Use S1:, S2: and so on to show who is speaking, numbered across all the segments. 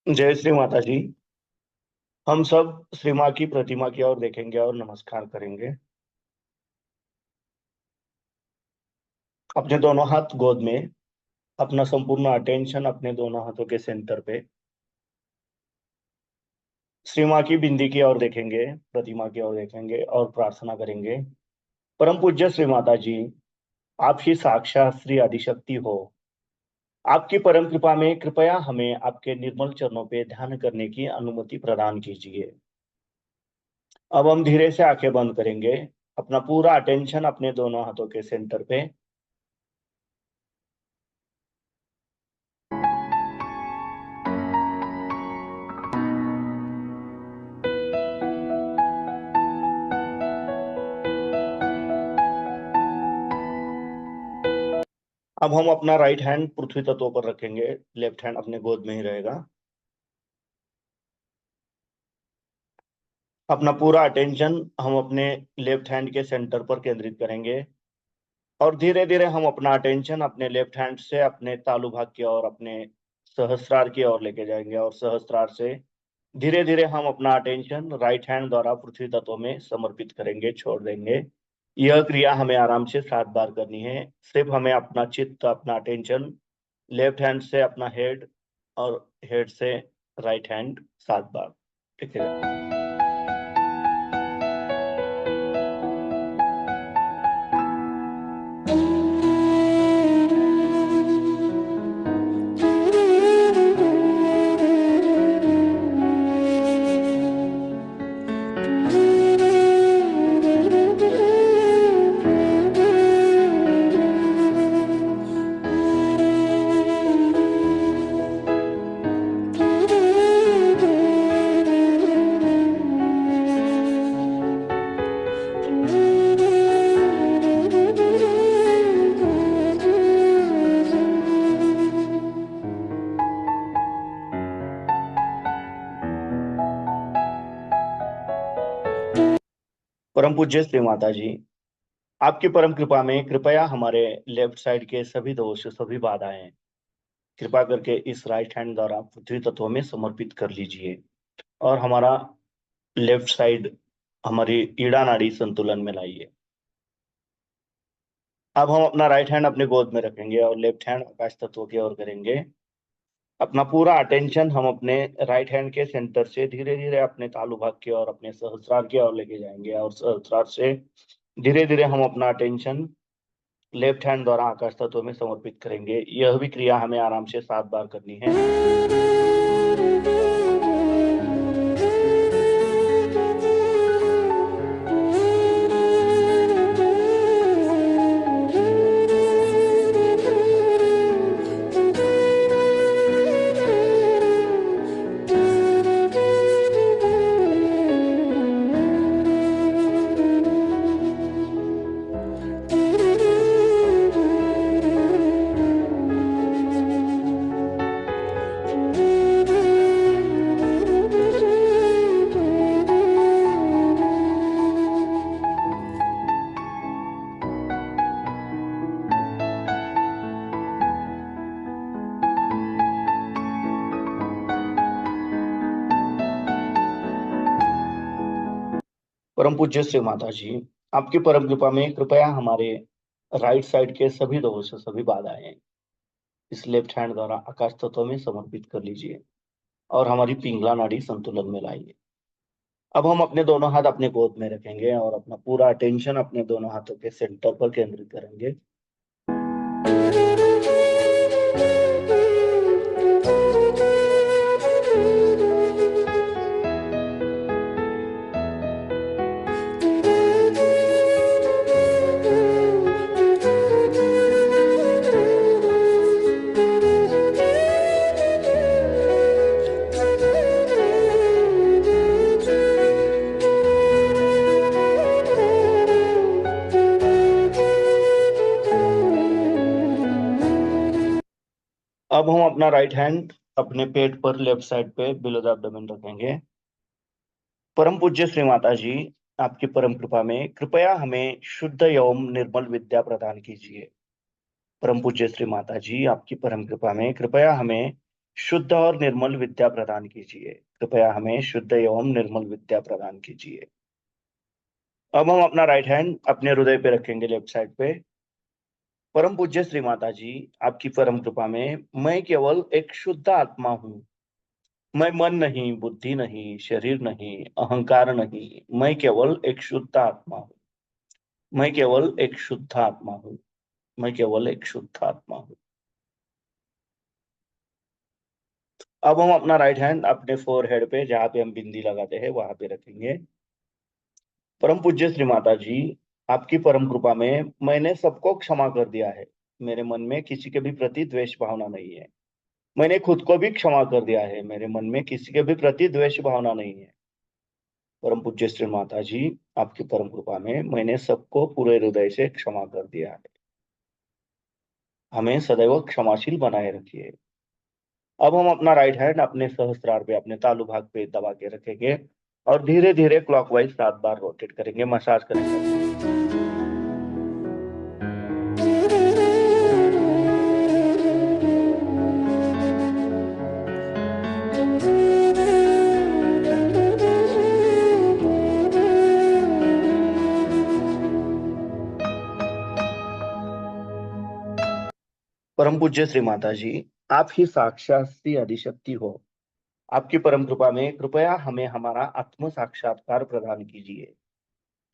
S1: जय श्री माता जी। हम सब श्री माँ की प्रतिमा की ओर देखेंगे और नमस्कार करेंगे। अपने दोनों हाथ गोद में, अपना संपूर्ण अटेंशन अपने दोनों हाथों के सेंटर पे श्री माँ की बिंदी की ओर देखेंगे, प्रतिमा की ओर देखेंगे और प्रार्थना करेंगे। परम पूज्य श्री माता जी, आप ही साक्षात श्री आदिशक्ति हो। आपकी परम कृपा में कृपया हमें आपके निर्मल चरणों पे ध्यान करने की अनुमति प्रदान कीजिए। अब हम धीरे से आंखें बंद करेंगे, अपना पूरा अटेंशन अपने दोनों हाथों के सेंटर पे। अब हम अपना राइट हैंड पृथ्वी तत्व पर रखेंगे, लेफ्ट हैंड अपने गोद में ही रहेगा। अपना पूरा अटेंशन हम अपने लेफ्ट हैंड के सेंटर पर केंद्रित करेंगे और धीरे धीरे हम अपना अटेंशन अपने लेफ्ट हैंड से अपने तालु भाग की ओर, अपने सहस्त्रार की ओर लेके जाएंगे और सहस्त्रार से धीरे धीरे हम अपना अटेंशन राइट हैंड द्वारा पृथ्वी तत्व में समर्पित करेंगे, छोड़ देंगे। यह क्रिया हमें आराम से 7 बार करनी है। सिर्फ हमें अपना चित्त, अपना अटेंशन लेफ्ट हैंड से अपना हेड और हेड से राइट हैंड 7 बार। ठीक है। परम पूज्य श्री माता जी, आपकी परम कृपा में कृपया हमारे लेफ्ट साइड के सभी दोष, सभी बाधाएं कृपा करके इस राइट हैंड द्वारा पृथ्वी तत्व में समर्पित कर लीजिए और हमारा लेफ्ट साइड, हमारी ईड़ा नाड़ी संतुलन में लाइए। अब हम अपना राइट हैंड अपने गोद में रखेंगे और लेफ्ट हैंड आकाश तत्व की ओर करेंगे। अपना पूरा अटेंशन हम अपने राइट हैंड के सेंटर से धीरे धीरे अपने तालु भाग की ओर, अपने सहस्रार की ओर लेके जाएंगे और सहस्रार से धीरे धीरे हम अपना अटेंशन लेफ्ट हैंड द्वारा आकाश तत्व में समर्पित करेंगे। यह भी क्रिया हमें आराम से 7 बार करनी है। परम पूज्य श्री माता जी, आपकी परम कृपा में कृपया हमारे राइट साइड के सभी दोष सभी बाधाएं इस लेफ्ट हैंड द्वारा आकाश तत्व में समर्पित कर लीजिए और हमारी पिंगला नाड़ी संतुलन में लाइए। अब हम अपने दोनों हाथ अपने गोद में रखेंगे और अपना पूरा अटेंशन अपने दोनों हाथों के सेंटर पर केंद्रित करेंगे। अब हम अपना राइट हैंड अपने पेट पर लेफ्ट साइड पे बिलो द एब्डोमेन रखेंगे। परम पूज्य श्री माता जी, आपकी परम कृपा में कृपया हमें शुद्ध एवं निर्मल विद्या प्रदान कीजिए। परम पूज्य श्री माता जी, आपकी परम कृपा में कृपया हमें शुद्ध और निर्मल विद्या प्रदान कीजिए। कृपया हमें शुद्ध एवं निर्मल विद्या प्रदान कीजिए। अब हम अपना राइट हैंड अपने हृदय पे रखेंगे लेफ्ट साइड पे। परम पूज्य श्री माता जी, आपकी परम कृपा में मैं केवल एक शुद्ध आत्मा हूँ। मैं मन नहीं, बुद्धि नहीं, शरीर नहीं, अहंकार नहीं, मैं केवल एक शुद्ध आत्मा हूँ। मैं केवल एक शुद्ध आत्मा हूँ। मैं केवल एक शुद्ध आत्मा हूँ। अब हम अपना राइट हैंड अपने फोरहेड पे जहाँ पे हम बिंदी लगाते हैं वहां पे रखेंगे। परम पूज्य श्री माता जी, आपकी परम कृपा में मैंने सबको क्षमा कर दिया है। मेरे मन में किसी के भी प्रति द्वेष भावना नहीं है। मैंने खुद को भी क्षमा कर दिया है। मेरे मन में किसी के भी प्रति द्वेष भावना नहीं है। परम पूज्य श्री माता जी, आपकी परम कृपा में मैंने सबको पूरे हृदय से क्षमा कर दिया है। हमें सदैव क्षमाशील बनाए रखिए। अब हम अपना राइट हैंड अपने सहस्त्रार पे अपने तालू भाग पे दबा के रखेंगे और धीरे धीरे क्लॉकवाइज 7 बार रोटेट करेंगे, मसाज करेंगे। परम पूज्य श्री माता जी, आप ही साक्षात श्री आदिशक्ति हो। आपकी परम कृपा में कृपया हमें हमारा आत्म साक्षात्कार प्रदान कीजिए।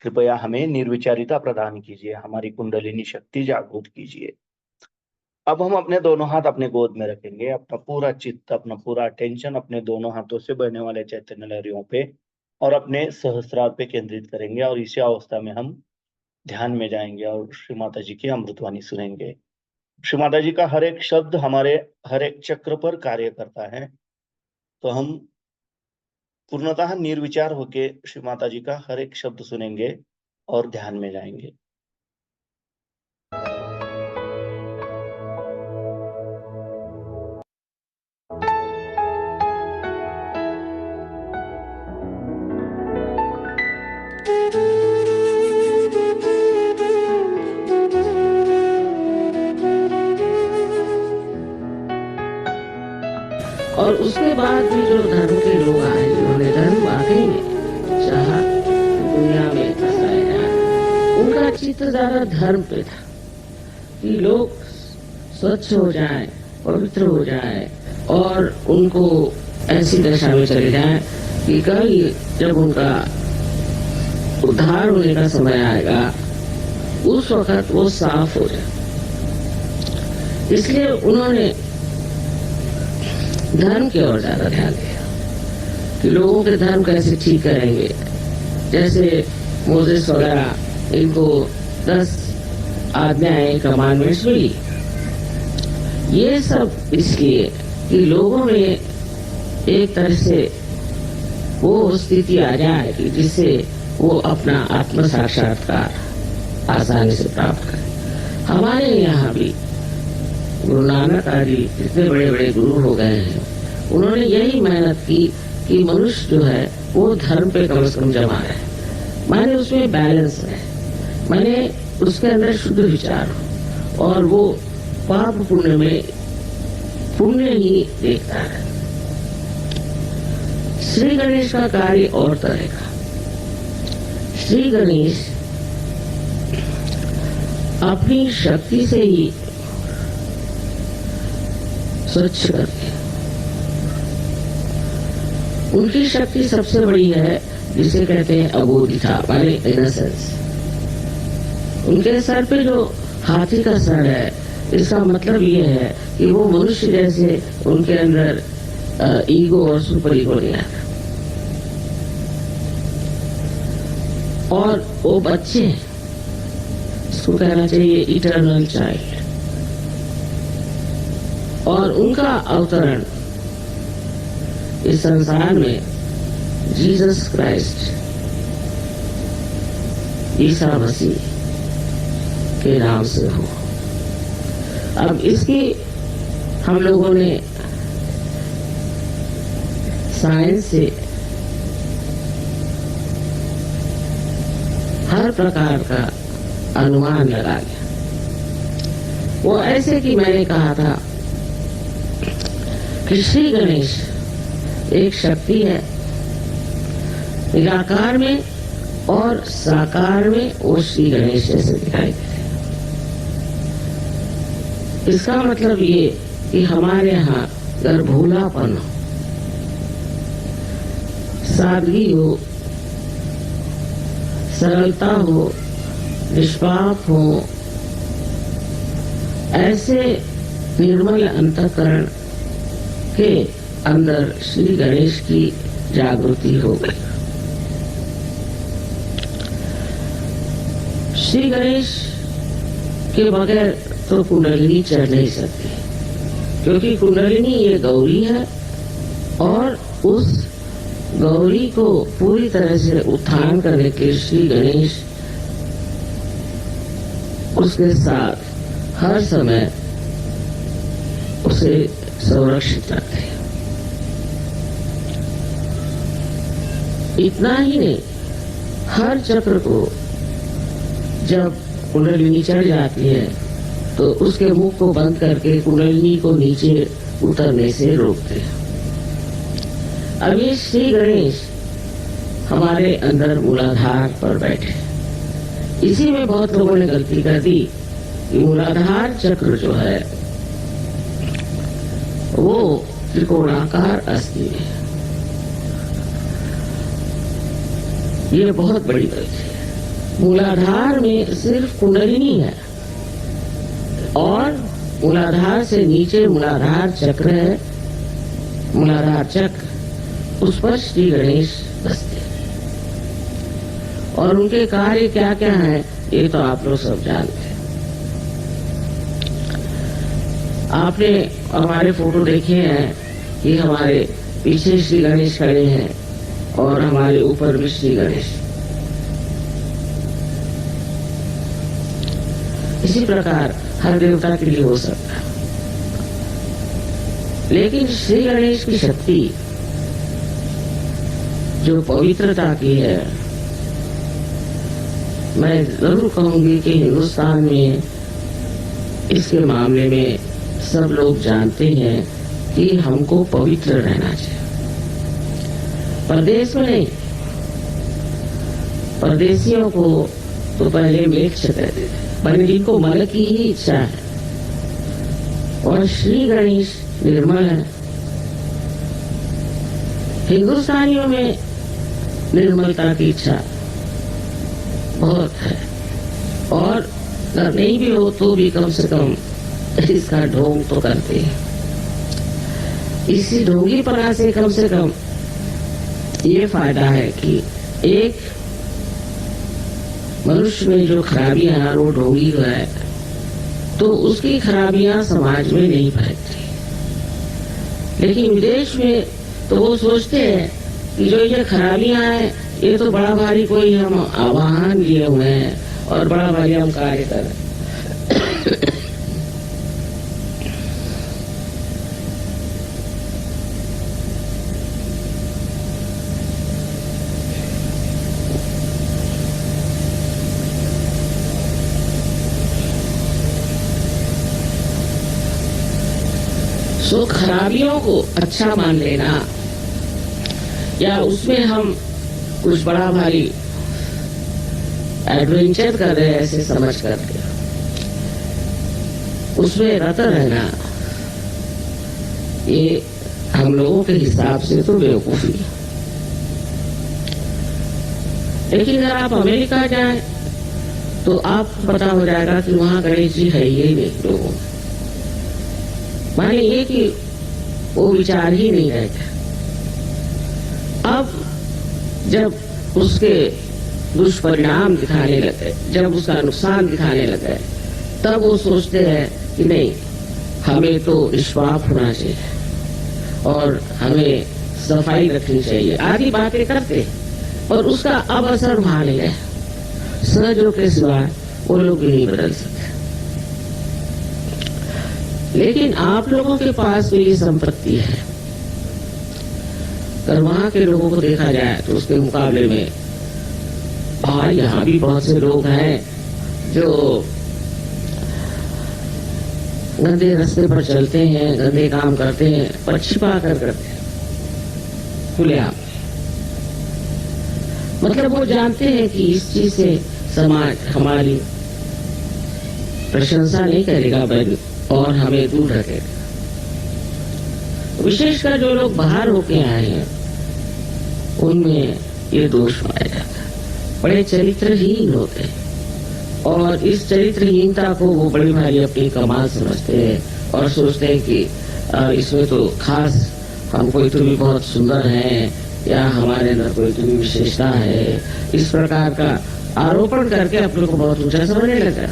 S1: कृपया हमें निर्विचारिता प्रदान कीजिए। हमारी कुंडलिनी शक्ति जागृत कीजिए। अब हम अपने दोनों हाथ अपने गोद में रखेंगे। अपना पूरा चित्त, अपना पूरा अटेंशन अपने दोनों हाथों से बहने वाले चैतन्य लहरियों पे और अपने सहस्रार पे केंद्रित करेंगे और इसी अवस्था में हम ध्यान में जाएंगे और श्री माता जी की अमृतवाणी सुनेंगे। श्री माता जी का हर एक शब्द हमारे हर एक चक्र पर कार्य करता है, तो हम पूर्णतः निर्विचार होके श्री माता जी का हर एक शब्द सुनेंगे और ध्यान में जाएंगे।
S2: और उसके बाद भी जो धर्म के लोग आए, जिन्होंने धर्म वाकई में चाहा दुनिया में फंसाया जाए, उनका चित्त ज्यादा धर्म पे था कि लोग स्वच्छ हो जाए, पवित्र हो जाए और उनको ऐसी दशा में चले जाए कि कल जब उनका उद्धार होने का समय आएगा उस वक्त वो साफ हो जाए। इसलिए उन्होंने धर्म की ओर ज्यादा ध्यान दिया कि लोगों के धर्म कैसे ठीक करेंगे। जैसे मोसेस वगैरह, इनको 10 आज्ञाएं, कमांडमेंट्स मिली। ये सब इसलिए कि लोगों में एक तरह से वो स्थिति आ जाए कि जिससे वो अपना आत्म साक्षात्कार आसानी से प्राप्त करें। हमारे यहाँ भी गुरु नानक आदि इतने बड़े बड़े गुरु हो गए हैं, उन्होंने यही मेहनत की कि मनुष्य जो है वो धर्म पे कम से कम जमा रहे, माने उसमें बैलेंस है, माने उसके अंदर शुद्ध विचार हो और वो पाप पुण्य में पुण्य ही देखता है। श्री गणेश का कार्य और तरह का। श्री गणेश अपनी शक्ति से ही स्वच्छ करते हैं। उनकी शक्ति सबसे बड़ी है, जिसे कहते हैं अबोधिता, माने इनोसेंस। उनके सर पे जो हाथी का सर है, इसका मतलब ये है कि वो मनुष्य जैसे उनके अंदर ईगो और सुपर ईगो नहीं आता। और वो बच्चे, इसको कहना चाहिए इटर्नल चाइल्ड, और उनका अवतरण इस संसार में जीसस क्राइस्ट, ईसा मसीह के नाम से हो। अब इसकी हम लोगों ने साइंस से हर प्रकार का अनुमान लगा लिया। वो ऐसे कि मैंने कहा था कि श्री गणेश एक शक्ति है, निराकार में और साकार में वो श्री गणेश जैसे दिखाई देते। इसका मतलब ये कि हमारे यहाँ अगर भोलापन हो, सादगी हो, सरलता हो, निष्पाप हो, ऐसे निर्मल अंतःकरण के अंदर श्री गणेश की जागृति हो गई। श्री गणेश के बगैर तो कुंडलिनी चढ़ नहीं सकती, क्योंकि कुंडलिनी ये गौरी है, और उस गौरी को पूरी तरह से उत्थान करने के लिए श्री गणेश उसके साथ हर समय उसे संरक्षित रखते हैं। इतना ही नहीं, हर चक्र को जब कुंडलिनी चढ़ जाती है तो उसके मुख को बंद करके कुंडलिनी को नीचे उतरने से रोकते हैं। अब ये श्री गणेश हमारे अंदर मूलाधार पर बैठे। इसी में बहुत लोगों ने गलती कर दी कि मूलाधार चक्र जो है वो त्रिकोणाकार अस्थि है। ये बहुत बड़ी गलती है। मूलाधार में सिर्फ कुंडलिनी है, और मूलाधार से नीचे मूलाधार चक्र है। मूलाधार चक्र, उस पर श्री गणेश बसते हैं, और उनके कार्य क्या क्या हैं ये तो आप लोग सब जानते हैं। आपने हमारे फोटो देखे हैं कि हमारे पीछे श्री गणेश खड़े हैं और हमारे ऊपर भी श्री गणेश। इसी प्रकार हर देवता के लिए हो सकता है, लेकिन श्री गणेश की शक्ति जो पवित्रता की है, मैं जरूर कहूंगी कि हिंदुस्तान में इसके मामले में सब लोग जानते हैं कि हमको पवित्र रहना चाहिए। परदेश में नहीं, परदेशियों को तो पहले म्लेच्छ कहते थे, पर जिनको मन की ही इच्छा है, और श्री गणेश निर्मल है। हिंदुस्तानियों में निर्मलता की इच्छा बहुत है, और अगर नहीं भी हो तो भी कम से कम इसका ढोंग तो करते हैं। इसी ढोंगीपना से कम ये फायदा है कि एक मनुष्य में जो खराबियां हैं, वो ढोंगी है तो उसकी खराबियां समाज में नहीं फैलती। लेकिन विदेश में तो वो सोचते हैं कि जो ये खराबियां हैं, ये तो बड़ा भारी कोई हम आवाहन लिए हुए हैं और बड़ा भारी हम कार्य कर रहे हैं। सो खराबियों को अच्छा मान लेना, या उसमें हम कुछ बड़ा भारी एडवेंचर कर रहे हैं ऐसे समझ करके उसमें रता रहना, ये हम लोगों के हिसाब से तो बेवकूफी है। लेकिन अगर आप अमेरिका जाएं तो आपको पता हो जाएगा कि वहां गणेश जी है ही नहीं लोगों में। माने ये कि वो विचार ही नहीं रहते। अब जब उसके दुष्परिणाम दिखाने लगे, जब उसका नुकसान दिखाने लगे, तब वो सोचते हैं कि नहीं, हमें तो निष्पाप होना चाहिए और हमें सफाई रखनी चाहिए, आदि बातें करते, और उसका अब असर वहां नहीं है। सहजों के सिवाय वो लोग भी नहीं बदल सकते। लेकिन आप लोगों के पास भी ये संपत्ति है। अगर वहां के लोगों को देखा जाए तो उसके मुकाबले में यहाँ भी बहुत से लोग हैं जो गंदे रास्ते पर चलते हैं, गंदे काम करते हैं, पर छिपा कर करते हैं, खुलेआम। मतलब वो जानते हैं कि इस चीज से समाज हमारी प्रशंसा नहीं करेगा और हमें दूर रखेगा। विशेषकर जो लोग बाहर होके आए हैं उनमें ये दोष पाया जाता है, बड़े चरित्रहीन होते हैं, और इस चरित्रहीनता को वो बड़ी भारी अपनी कमाल समझते हैं और सोचते हैं कि इसमें तो खास हम कोई तो भी बहुत सुंदर हैं या हमारे अंदर कोई तो भी विशेषता है, इस प्रकार का आरोपण करके अपने को बहुत ऊंचा समझने लगा।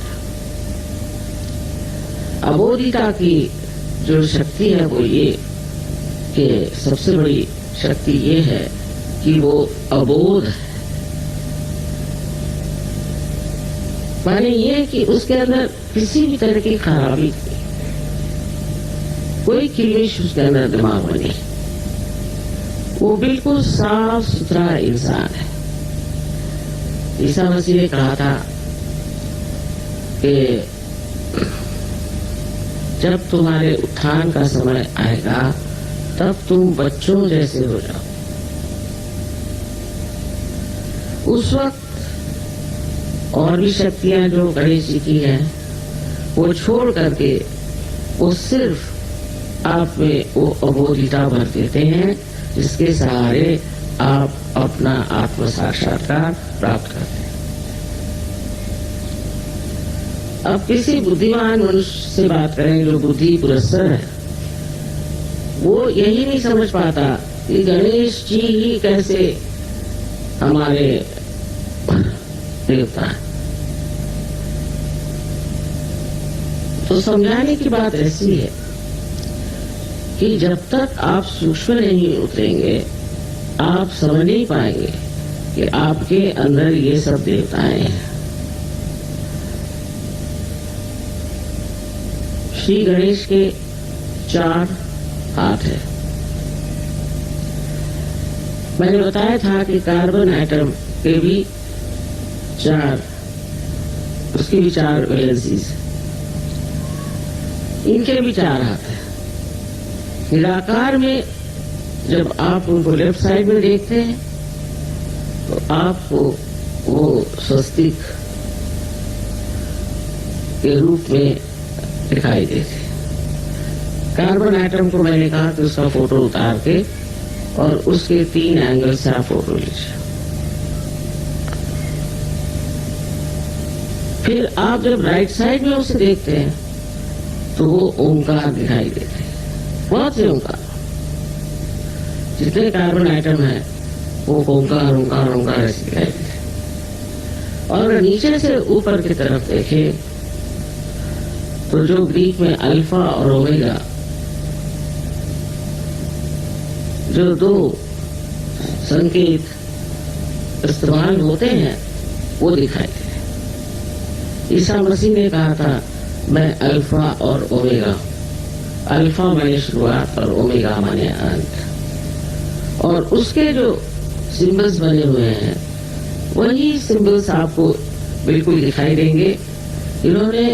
S2: अबोधिता की जो शक्ति है वो ये कि सबसे बड़ी शक्ति ये है कि वो अबोध है। माने ये कि उसके अंदर किसी भी तरह की खराबी, कोई किलमिश उसके अंदर दिमाग में नहीं, वो बिल्कुल साफ सुथरा इंसान है। ईसा मसीह ने कहा था कि जब तुम्हारे उत्थान का समय आएगा तब तुम बच्चों जैसे हो जाओ। उस वक्त और भी शक्तियां जो गणेश जी की हैं वो छोड़ करके वो सिर्फ आप में वो अबोधिता भर देते हैं जिसके सहारे आप अपना आत्म साक्षात्कार प्राप्त करते हैं। अब किसी बुद्धिमान मनुष्य से बात करें जो बुद्धि पुरस्सर है, वो यही नहीं समझ पाता कि गणेश जी ही कैसे हमारे देवता है। तो समझाने की बात ऐसी है कि जब तक आप सूक्ष्म नहीं उतरेंगे आप समझ नहीं पाएंगे कि आपके अंदर ये सब देवताएं हैं। श्री गणेश के 4 हाथ है। मैंने बताया था कि कार्बन एटम के भी 4, उसकी भी 4 वैलेंसीज, इनके भी 4 हाथ है। निराकार में जब आप उनको लेफ्ट साइड में देखते हैं तो आपको वो स्वस्तिक के रूप में दिखाई देते। कार्बन एटम को मैंने कहा कि उसका फोटो उतार के और उसके 3 एंगल से आप फोटो लीजिए। फिर आप जब राइट साइड में उसे देखते हैं तो वो ओंकार दिखाई देते हैं, बहुत से ओंकार। जितने कार्बन आइटम है वो ओंकार ओंकार ओंकार ऐसे दिखाई देते हैं। और नीचे से ऊपर की तरफ देखें तो जो ग्रीक में अल्फा और ओमेगा जो 2 संकेत इस्तेमाल होते हैं वो दिखाई देते। ईसा मसीह ने कहा था मैं अल्फा और ओमेगा, अल्फा माने शुरुआत और ओमेगा माने अंत। और उसके जो सिंबल्स बने हुए हैं वही सिंबल्स आपको बिल्कुल दिखाई देंगे। इन्होंने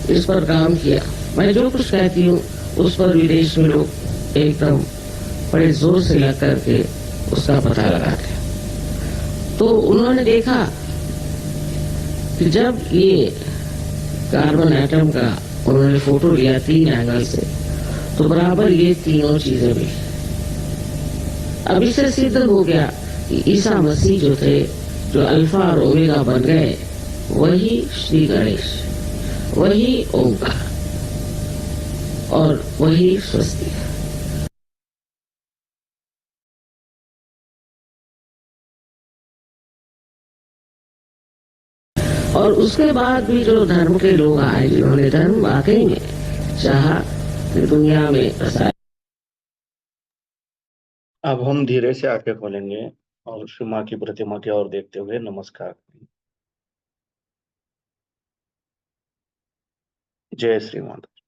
S2: इस पर काम किया। मैं जो कुछ कहती हूँ उस पर विदेश में लोग एकदम बड़े जोर से लग करके उसका पता लगाते हैं। तो उन्होंने देखा कि जब ये कार्बन एटम का उन्होंने फोटो लिया 3 एंगल से, तो बराबर ये तीनों चीजें भी। अब इससे सिद्ध हो गया कि ईसा मसीह जो थे, जो अल्फा और ओमेगा बन गए, वही श्री गणेश, वही ओंकार और वही स्वस्ति। और उसके बाद भी जो धर्म के लोग आए, जिन्होंने धर्म वाकई में चाहा कि दुनिया में प्रसार।
S1: अब हम धीरे से आंखें खोलेंगे और श्री माँ की प्रतिमा की ओर देखते हुए नमस्कार। जय श्री माता।